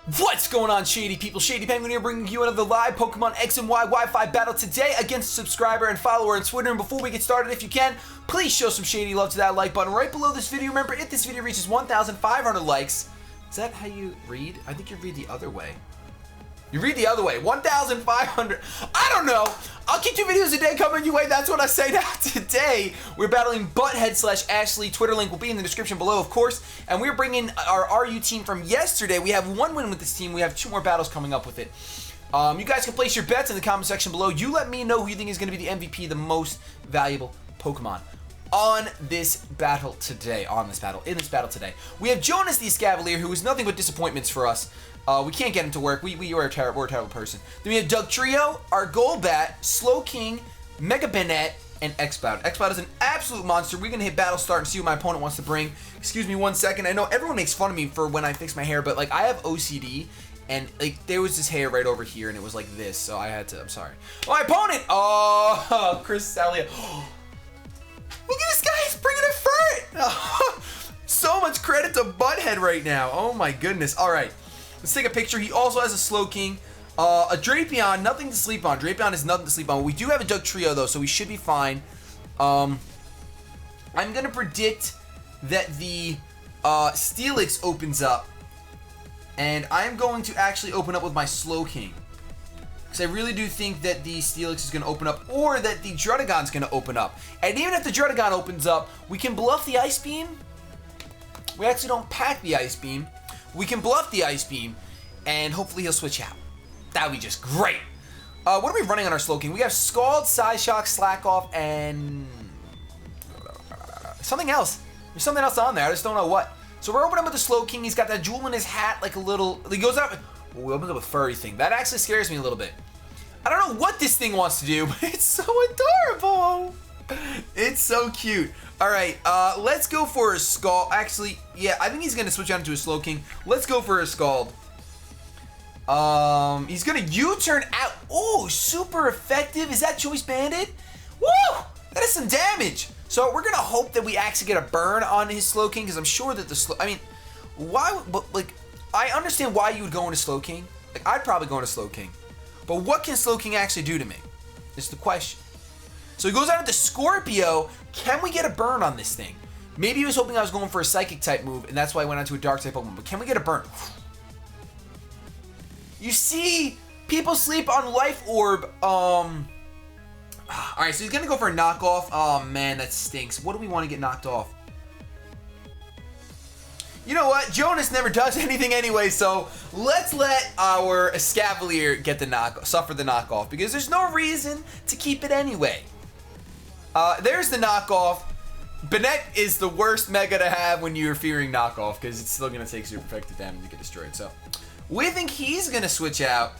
What's going on, Shady people? ShadyPenguinn here, bringing you another live Pokemon X and Y Wi-Fi battle today against a subscriber and follower on Twitter. And before we get started, if you can, please show some shady love to that like button right below this video. Remember, if this video reaches 1,500 likes, is that how you read? I think you read the other way. You read the other way. 1,500. I don't know. I'll keep 2 videos a day coming your way. That's what I say now. Today, we're battling Butthead / Ashley. Twitter link will be in the description below, of course. And we're bringing our RU team from yesterday. We have 1 win with this team. We have 2 more battles coming up with it. You guys can place your bets in the comment section below. You let me know who you think is going to be the MVP, the most valuable Pokemon on this battle today. In this battle today. We have Jonas the Escavalier, who is nothing but disappointments for us. We can't get him to work. We're a terrible person. Then we have Doug Trio, our Golbat, Slowking, Mega Banette, and X-Cloud. X-Cloud is an absolute monster. We're going to hit battle start and see what my opponent wants to bring. Excuse me 1 second. I know everyone makes fun of me for when I fix my hair, but like I have OCD, and like there was this hair right over here, and it was like this, so I had to, I'm sorry. My opponent, oh, Chris Salia. Look at this guy, he's bringing a Furret. So much credit to Butthead right now. Oh my goodness. All right. Let's take a picture. He also has a Slowking, a Drapion, nothing to sleep on. Drapion is nothing to sleep on. We do have a Doug Trio, though, so we should be fine. I'm going to predict that the Steelix opens up, and I'm going to actually open up with my Slowking. Because I really do think that the Steelix is going to open up, or that the Druddigon's going to open up. And even if the Druddigon opens up, we can bluff the Ice Beam. We actually don't pack the Ice Beam. We can bluff the Ice Beam, and hopefully he'll switch out. That would be just great. What are we running on our Slowking? We have Scald, Psyshock, Slack Off, and something else. There's something else on there. I just don't know what. So we're opening up with the Slowking. He's got that jewel in his hat, like a little. He goes out. Oh, we opened up a furry thing. That actually scares me a little bit. I don't know what this thing wants to do, but it's so adorable. It's so cute. All right, let's go for a Scald. Actually, yeah, I think he's going to switch out into a Slowking. Let's go for a Scald. He's going to U-turn out. Oh, super effective. Is that Choice Banded? Woo! That is some damage. So we're going to hope that we actually get a burn on his Slowking, because I'm sure that the I mean, why? But like, I understand why you would go into Slowking. Like, I'd probably go into Slowking. But what can Slowking actually do to me? Is the question. So he goes out into Scorpio. Can we get a burn on this thing? Maybe he was hoping I was going for a Psychic type move, and that's why I went on to a Dark type Pokemon. But can we get a burn? You see, people sleep on Life Orb. Alright, so he's going to go for a knockoff. Oh, man, that stinks. What do we want to get knocked off? You know what? Jonas never does anything anyway, so let's let our Escavalier get the suffer the knockoff, because there's no reason to keep it anyway. There's the knockoff. Banette is the worst mega to have when you're fearing knockoff, because it's still going to take super effective damage to get destroyed. So we think he's going to switch out.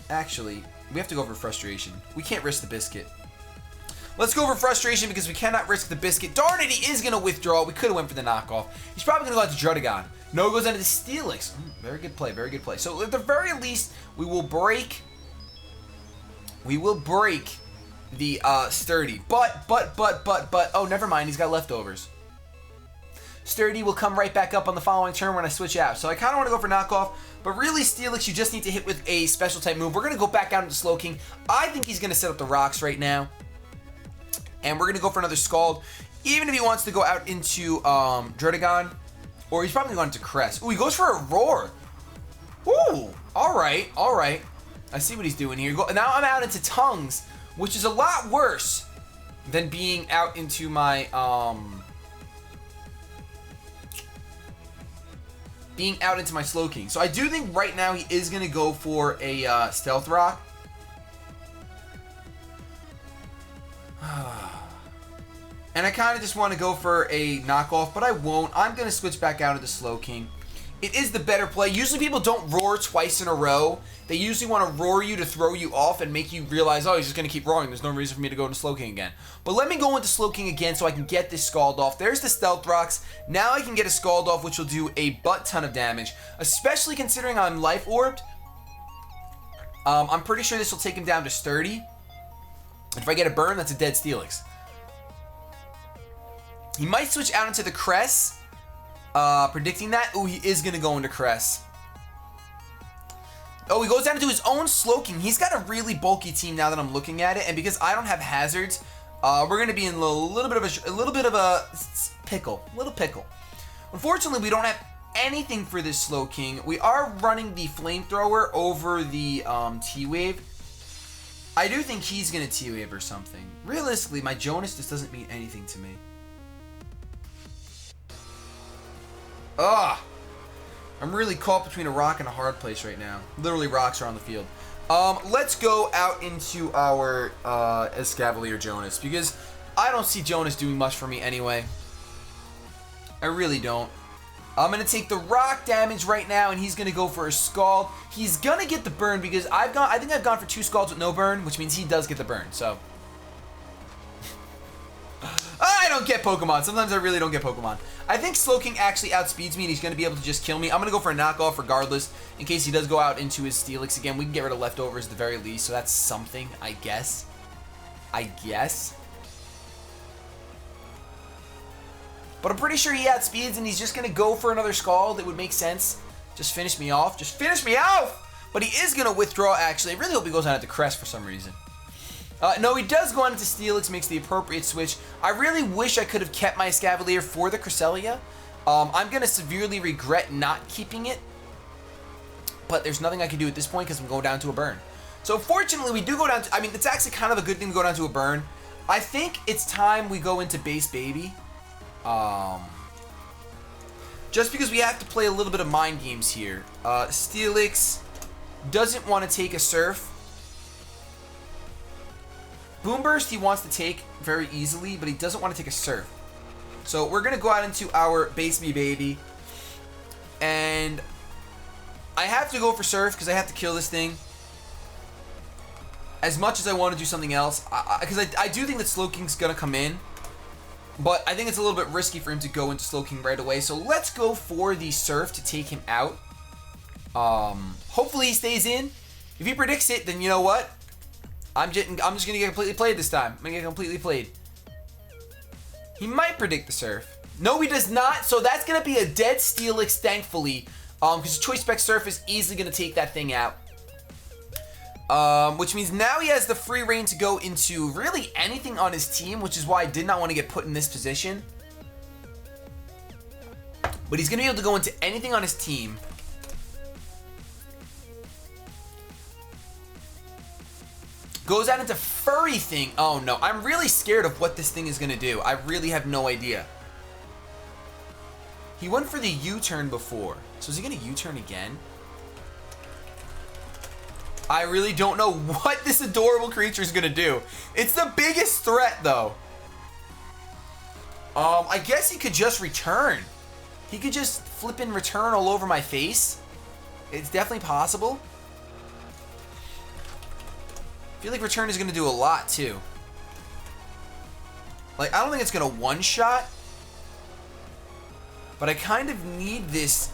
Actually, we have to go for Frustration. We can't risk the Biscuit. Let's go for Frustration, because we cannot risk the Biscuit. Darn it, he is going to withdraw. We could have went for the knockoff. He's probably going to go out to Druddigon. No, goes into the Steelix. Very good play, very good play. So at the very least, we will break the Sturdy. But, oh, never mind. He's got leftovers. Sturdy will come right back up on the following turn when I switch out. So I kind of want to go for knockoff. But really, Steelix, you just need to hit with a special type move. We're going to go back out into Slowking. I think he's going to set up the rocks right now. And we're going to go for another Scald. Even if he wants to go out into Druddigon. Or he's probably going to Crest. Ooh, he goes for a Roar. Ooh, alright, alright. I see what he's doing here. Now I'm out into Tongues, which is a lot worse than being out into my, Slowking. So I do think right now he is going to go for a Stealth Rock. And I kind of just want to go for a knockoff, but I won't. I'm going to switch back out into Slowking. It is the better play. Usually people don't roar twice in a row. They usually want to roar you to throw you off and make you realize, oh, he's just going to keep roaring. There's no reason for me to go into Slowking again. But let me go into Slowking again so I can get this Scald off. There's the Stealth Rocks. Now I can get a Scald off, which will do a butt ton of damage, especially considering I'm Life Orbed. I'm pretty sure this will take him down to Sturdy. If I get a burn, that's a dead Steelix. He might switch out into the Crest. Predicting that. Ooh, he is going to go into Crest. Oh, he goes down to do his own Slowking. He's got a really bulky team now that I'm looking at it, and because I don't have hazards, we're gonna be in a little bit of a pickle. Unfortunately, we don't have anything for this Slowking. We are running the Flamethrower over the T-Wave. I do think he's gonna T-Wave or something. Realistically, my Jonas just doesn't mean anything to me. Ugh. I'm really caught between a rock and a hard place right now. Literally rocks are on the field. Let's go out into our Escavalier Jonas, because I don't see Jonas doing much for me anyway. I really don't. I'm going to take the rock damage right now, and he's going to go for a Scald. He's going to get the burn because I think I've gone for 2 Scalds with no burn, which means he does get the burn, so. I don't get Pokemon. Sometimes I really don't get Pokemon. I think Slowking actually outspeeds me, and he's going to be able to just kill me. I'm going to go for a knockoff regardless, in case he does go out into his Steelix again. We can get rid of leftovers at the very least, so that's something, I guess. But I'm pretty sure he outspeeds, and he's just going to go for another Scald. It would make sense. Just finish me off. Just finish me off! But he is going to withdraw, actually. I really hope he goes on at the Crest for some reason. No, he does go on into Steelix, makes the appropriate switch. I really wish I could have kept my Escavalier for the Cresselia. I'm going to severely regret not keeping it. But there's nothing I can do at this point because I'm going down to a burn. So fortunately, we do go down to... I mean, it's actually kind of a good thing to go down to a burn. I think it's time we go into Base Baby. Just because we have to play a little bit of mind games here. Steelix doesn't want to take a Surf. Boomburst he wants to take very easily, but he doesn't want to take a Surf. So we're going to go out into our Base Me Baby. And I have to go for Surf because I have to kill this thing. As much as I want to do something else. Because I do think that Slowking's going to come in. But I think it's a little bit risky for him to go into Slowking right away. So let's go for the Surf to take him out. Hopefully he stays in. If he predicts it, then you know what? I'm just going to get completely played this time. I'm going to get completely played. He might predict the Surf. No, he does not. So that's going to be a dead Steelix, thankfully. Because Choice Spec Surf is easily going to take that thing out. Which means now he has the free reign to go into really anything on his team, which is why I did not want to get put in this position. But he's going to be able to go into anything on his team. Goes out into Furry thing. Oh no, I'm really scared of what this thing is going to do. I really have no idea. He went for the U-turn before. So is he going to U-turn again? I really don't know what this adorable creature is going to do. It's the biggest threat, though. I guess he could just return. He could just flip and return all over my face. It's definitely possible. I feel like return is going to do a lot, too. Like, I don't think it's going to one-shot. But I kind of need this,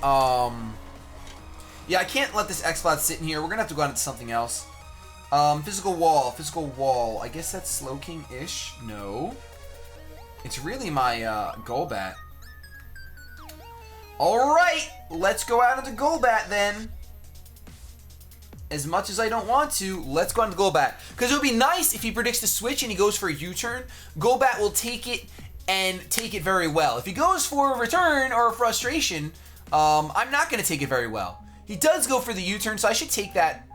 yeah, I can't let this X-Plot sit in here. We're going to have to go on to something else. Physical wall. I guess that's Slowking-ish. No. It's really my Golbat. Alright, let's go out into Golbat then. As much as I don't want to, let's go on to Golbat. Because it would be nice if he predicts the switch and he goes for a U-turn. Golbat will take it and take it very well. If he goes for a return or a frustration, I'm not going to take it very well. He does go for the U-turn, so I should take that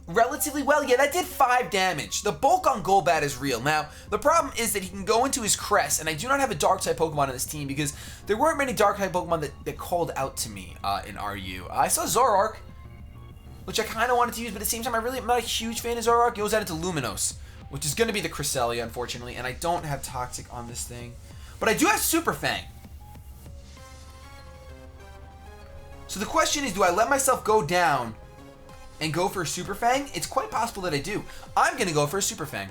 relatively well. Yeah, that did 5 damage. The bulk on Golbat is real. Now, the problem is that he can go into his Crest, and I do not have a Dark-type Pokemon on this team because there weren't many Dark-type Pokemon that called out to me in RU. I saw Zoroark, which I kind of wanted to use, but at the same time, I'm not a huge fan of Zoroark. It goes out into Luminos, which is going to be the Cresselia, unfortunately, and I don't have Toxic on this thing. But I do have Super Fang. So the question is, do I let myself go down and go for a Super Fang? It's quite possible that I do. I'm going to go for a Super Fang.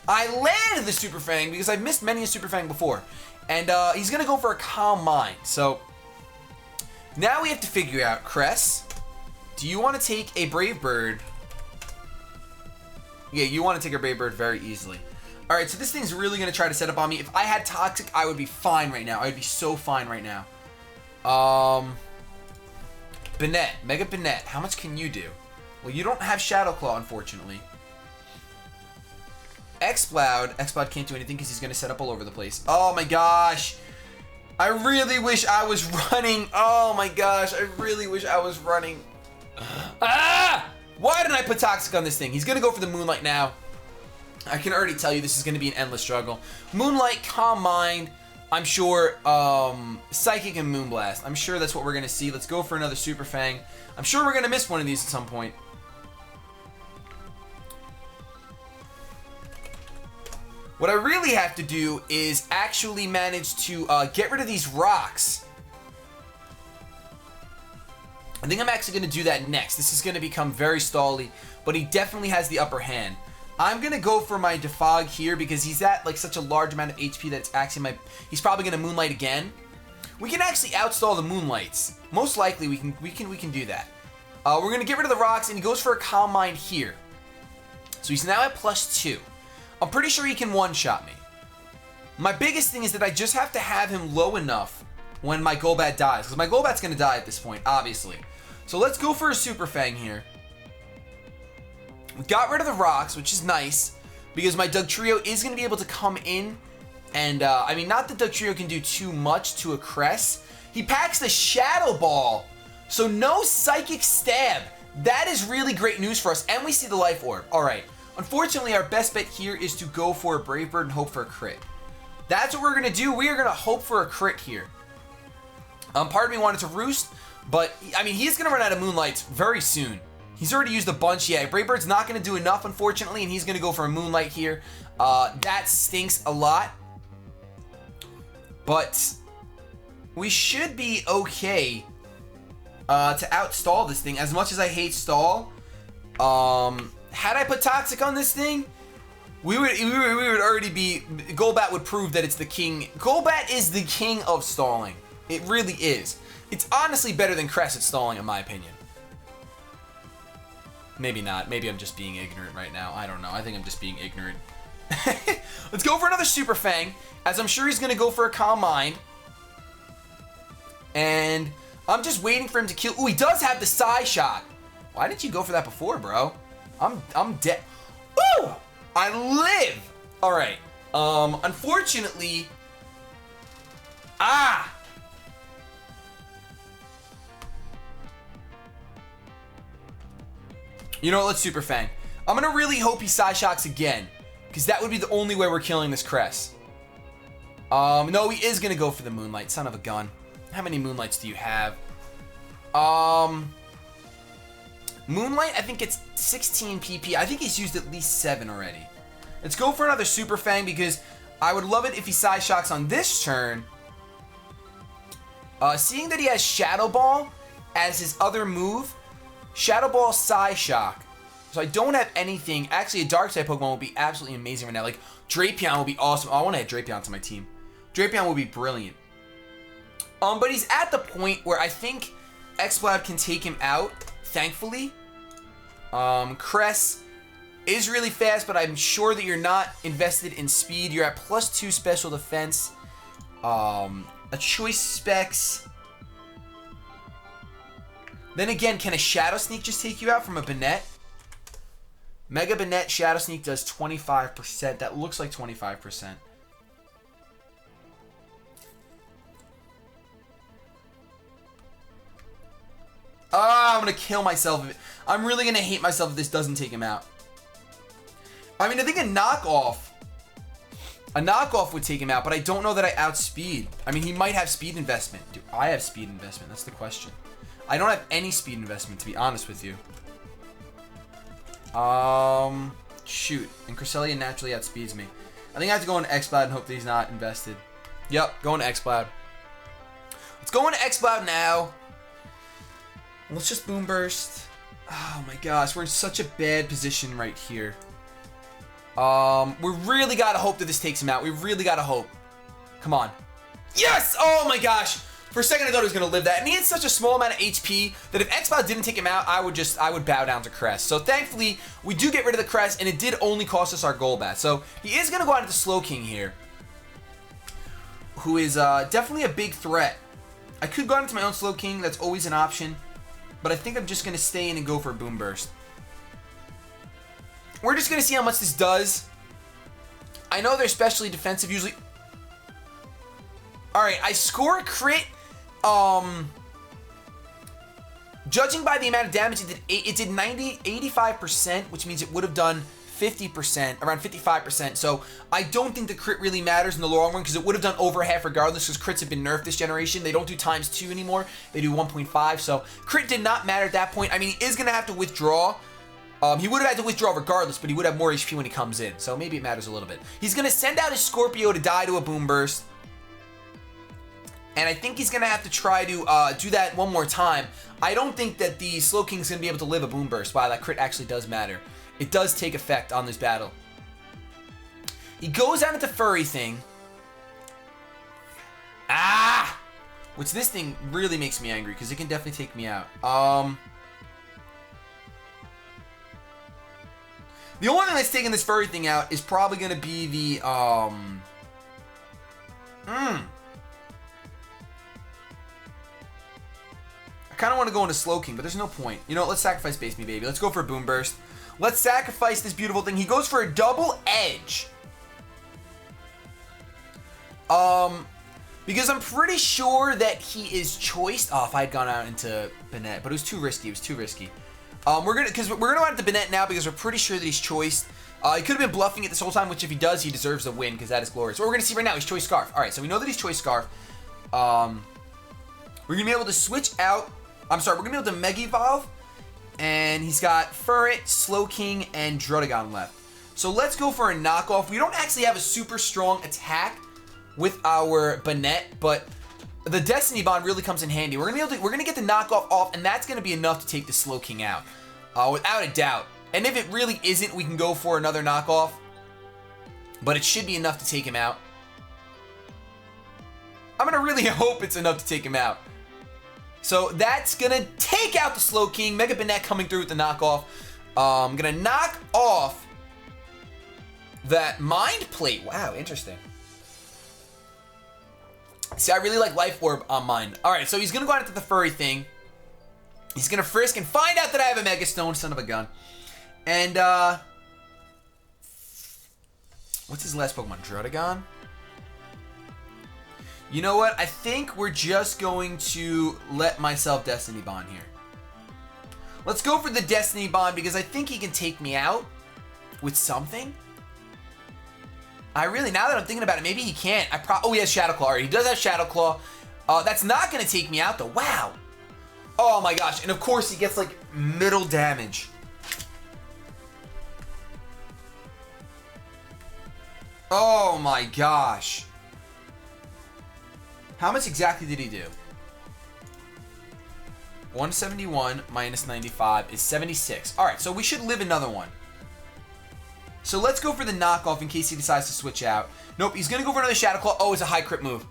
I landed the Super Fang because I've missed many a Super Fang before. And he's going to go for a Calm Mind. So now we have to figure out, Cress, do you want to take a Brave Bird? Yeah, you want to take a Brave Bird very easily. Alright, so this thing's really going to try to set up on me. If I had Toxic, I would be fine right now. I would be so fine right now. Banette, Mega Banette, how much can you do? Well, you don't have Shadow Claw, unfortunately. Exploud can't do anything because he's going to set up all over the place. Oh my gosh. I really wish I was running. Oh my gosh, I really wish I was running. Ah! Why didn't I put Toxic on this thing? He's going to go for the Moonlight now. I can already tell you this is going to be an endless struggle. Moonlight, Calm Mind, I'm sure, Psychic and Moonblast. I'm sure that's what we're going to see. Let's go for another Super Fang. I'm sure we're going to miss one of these at some point. What I really have to do is actually manage to get rid of these rocks. I think I'm actually going to do that next. This is going to become very stally, but he definitely has the upper hand. I'm going to go for my Defog here because he's at like such a large amount of HP that it's actually he's probably going to Moonlight again. We can actually outstall the Moonlights. Most likely we can do that. We're going to get rid of the rocks and he goes for a Calm Mind here. So he's now at +2. I'm pretty sure he can one-shot me. My biggest thing is that I just have to have him low enough when my Golbat dies. Because my Golbat's going to die at this point, obviously. So let's go for a Super Fang here. We got rid of the rocks, which is nice. Because my Dugtrio is going to be able to come in. And, I mean, not that Dugtrio can do too much to a Cress. He packs the Shadow Ball. So no Psychic Stab. That is really great news for us. And we see the Life Orb. Alright. Unfortunately, our best bet here is to go for a Brave Bird and hope for a crit. That's what we're going to do. We are going to hope for a crit here. Part of me wanted to Roost, but, I mean, he's going to run out of Moonlights very soon. He's already used a bunch. Yeah, Brave Bird's not going to do enough, unfortunately, and he's going to go for a Moonlight here. That stinks a lot. But we should be okay to outstall this thing. As much as I hate stall, had I put Toxic on this thing, we would already be... Golbat would prove that it's the king. Golbat is the king of stalling. It really is. It's honestly better than Cress at stalling, in my opinion. Maybe not. Maybe I'm just being ignorant right now. I don't know. I think I'm just being ignorant. Let's go for another Super Fang, as I'm sure he's going to go for a Calm Mind. And I'm just waiting for him to kill... Ooh, he does have the Psy Shot. Why didn't you go for that before, bro? I'm dead. Ooh! I live! Alright. Unfortunately... Ah! You know what? Let's Super Fang. I'm gonna really hope he Psy Shocks again. Because that would be the only way we're killing this Cress. No, he is gonna go for the Moonlight. Son of a gun. How many Moonlights do you have? Moonlight, I think it's 16 PP. I think he's used at least 7 already. Let's go for another Super Fang because I would love it if he Psy Shocks on this turn. Seeing that he has Shadow Ball as his other move, Shadow Ball, Psy Shock. So I don't have anything. Actually, a Dark-type Pokemon would be absolutely amazing right now. Like, Drapion would be awesome. Oh, I want to add Drapion to my team. Drapion would be brilliant. But he's at the point where I think Exploud can take him out, thankfully. Cress is really fast, but I'm sure that you're not invested in speed. You're at +2 special defense. A Choice Specs. Then again, can a Shadow Sneak just take you out from a Banette? Mega Banette Shadow Sneak does 25%. That looks like 25%. I'm going to kill myself. I'm really going to hate myself if this doesn't take him out. I mean, I think a knockoff would take him out, but I don't know that I outspeed. I mean, he might have speed investment. Do I have speed investment? That's the question. I don't have any speed investment, to be honest with you. Shoot. And Cresselia naturally outspeeds me. I think I have to go into Exploud and hope that he's not invested. Yep, going to Exploud. Let's go into Exploud now. Let's just Boom Burst. Oh my gosh, we're in such a bad position right here. We really gotta hope that this takes him out. We really gotta hope. Come on. Yes! Oh my gosh! For a second I thought he was gonna live that. And he had such a small amount of HP that if Exploud didn't take him out, I would bow down to Cress. So thankfully, we do get rid of the Cress, and it did only cost us our Golbat. So he is gonna go out into Slowking here, who is definitely a big threat. I could go out into my own Slowking, that's always an option. but I think I'm just going to stay in and go for a Boom Burst. We're just going to see how much this does. I know they're especially defensive usually. Alright, I score a crit. Judging by the amount of damage it did 85%, which means it would have done 50%, around 55%. So I don't think the crit really matters in the long run because it would have done over half regardless because crits have been nerfed this generation. They don't do ×2 anymore. They do 1.5. So crit did not matter at that point. I mean, he is going to have to withdraw. He would have had to withdraw regardless, but he would have more HP when he comes in. So maybe it matters a little bit. He's going to send out his Scorpio to die to a Boom Burst. And I think he's going to have to try to do that one more time. I don't think that the Slowking's going to be able to live a Boom Burst. Wow, that crit actually does matter. It does take effect on this battle. He goes out into Furry thing. Ah! Which this thing really makes me angry because it can definitely take me out. The only thing that's taking this Furry thing out is probably going to be the... I kind of want to go into Slowking, but there's no point. You know what? Let's sacrifice Base Me, baby. Let's go for a Boom Burst. Let's sacrifice this beautiful thing. He goes for a double edge. Because I'm pretty sure that he is choiced. Oh, if I had gone out into Banette, but it was too risky. It was too risky. We're gonna go out into Banette now because we're pretty sure that he's choiced. He could have been bluffing it this whole time, which if he does, he deserves a win because that is glorious. What we're gonna see right now, he's choice Scarf. All right, so we know that he's choice Scarf. We're gonna be able to switch out. I'm sorry, we're gonna be able to Mega Evolve, and he's got Furret, Slowking, and Druddigon left. So let's go for a knockoff. We don't actually have a super strong attack with our Banette, but the Destiny Bond really comes in handy. We're gonna get the knockoff off, and that's gonna be enough to take the Slowking out, without a doubt. And if it really isn't, we can go for another knockoff, but it should be enough to take him out. I'm gonna really hope it's enough to take him out. So that's gonna take out the Slowking. Mega Banette coming through with the knockoff. I'm gonna knock off that Mind Plate. Wow, interesting. See, I really like Life Orb on mine. Alright, so he's gonna go out into the Furry thing. He's gonna frisk and find out that I have a Mega Stone, son of a gun. And, what's his last Pokemon? Druddigon? You know what? I think we're just going to let myself Destiny Bond here. Let's go for the Destiny Bond because I think he can take me out with something. I really, now that I'm thinking about it, maybe he can't. Oh, he has Shadow Claw. Right, he does have Shadow Claw. That's not going to take me out, though. Wow. Oh, my gosh. And, of course, he gets, like, middle damage. Oh, my gosh. How much exactly did he do? 171 minus 95 is 76. All right, so we should live another one. So let's go for the knockoff in case he decides to switch out. Nope, he's going to go for another Shadow Claw. Oh, it's a high crit move.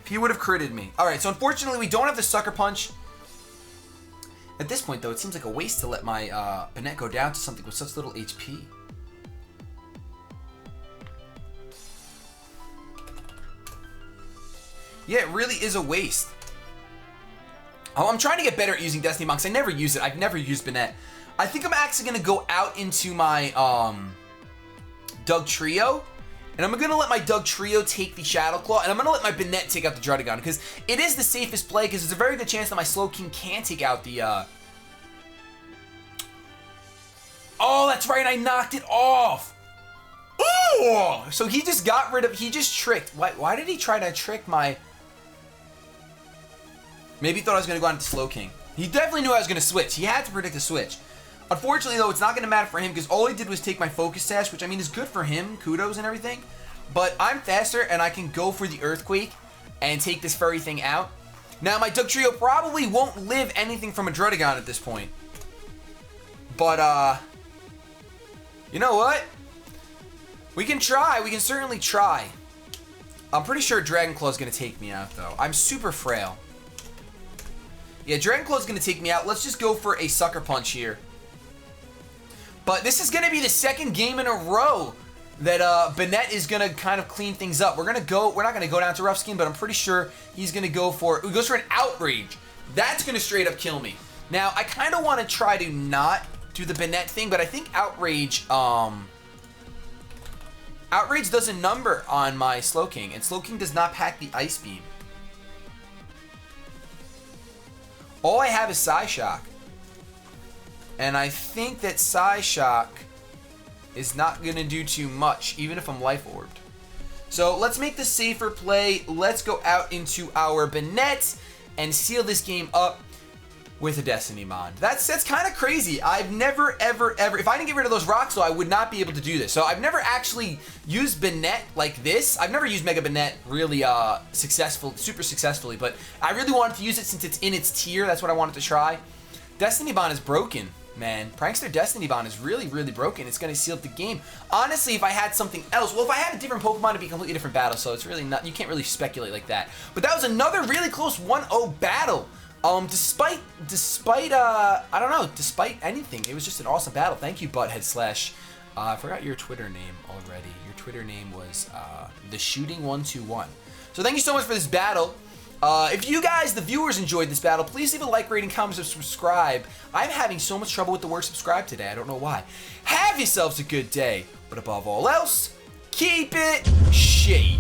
If he would have critted me. All right, so unfortunately, we don't have the Sucker Punch. At this point, though, it seems like a waste to let my Banette go down to something with such little HP. Yeah, it really is a waste. I'm trying to get better at using Destiny Bond because I never use it. I've never used Banette. I think I'm actually going to go out into my Doug Trio. And I'm going to let my Doug Trio take the Shadow Claw. And I'm going to let my Banette take out the Druddigon. Because it is the safest play. Because there's a very good chance that my Slowking can take out the... Oh, that's right. I knocked it off. Ooh! So he just got rid of... He just tricked. Why did he try to trick my... Maybe he thought I was going to go on to Slowking. He definitely knew I was going to switch. He had to predict a switch. Unfortunately, though, it's not going to matter for him because all he did was take my Focus Sash, which, I mean, is good for him. Kudos and everything. But I'm faster, and I can go for the Earthquake and take this Furry thing out. Now, my Doug Trio probably won't live anything from a Druddigon at this point. But, you know what? We can try. We can certainly try. I'm pretty sure Dragon Claw is going to take me out, though. I'm super frail. Yeah, Dragon Claw is going to take me out. Let's just go for a Sucker Punch here. But this is going to be the second game in a row that Banette is gonna kind of clean things up. We're not gonna go down to rough skin, but I'm pretty sure he's gonna go for an outrage. That's gonna straight up kill me. Now I kind of want to try to not do the Banette thing, but I think outrage does a number on my Slowking, and Slowking does not pack the Ice Beam. All I have is Psyshock. And I think that Psyshock is not going to do too much, even if I'm Life Orbed. So let's make the safer play. Let's go out into our Banette and seal this game up with a Destiny Bond. That's kind of crazy. I've never, ever, if I didn't get rid of those rocks, though, I would not be able to do this. So I've never actually used Banette like this. I've never used Mega Banette really super successfully, but I really wanted to use it since it's in its tier. That's what I wanted to try. Destiny Bond is broken, man. Prankster Destiny Bond is really, really broken. It's going to seal up the game. Honestly, if I had something else, well, if I had a different Pokemon, it'd be a completely different battle, so it's really not, you can't really speculate like that. But that was another really close 1-0 battle. Despite I don't know, despite anything, it was just an awesome battle. Thank you, Butthead / I forgot your Twitter name already. Your Twitter name was the Shooting121. So thank you so much for this battle. If you guys, the viewers, enjoyed this battle, please leave a like, rating, comment, and subscribe. I'm having so much trouble with the word subscribe today. I don't know why. Have yourselves a good day, but above all else, keep it shady.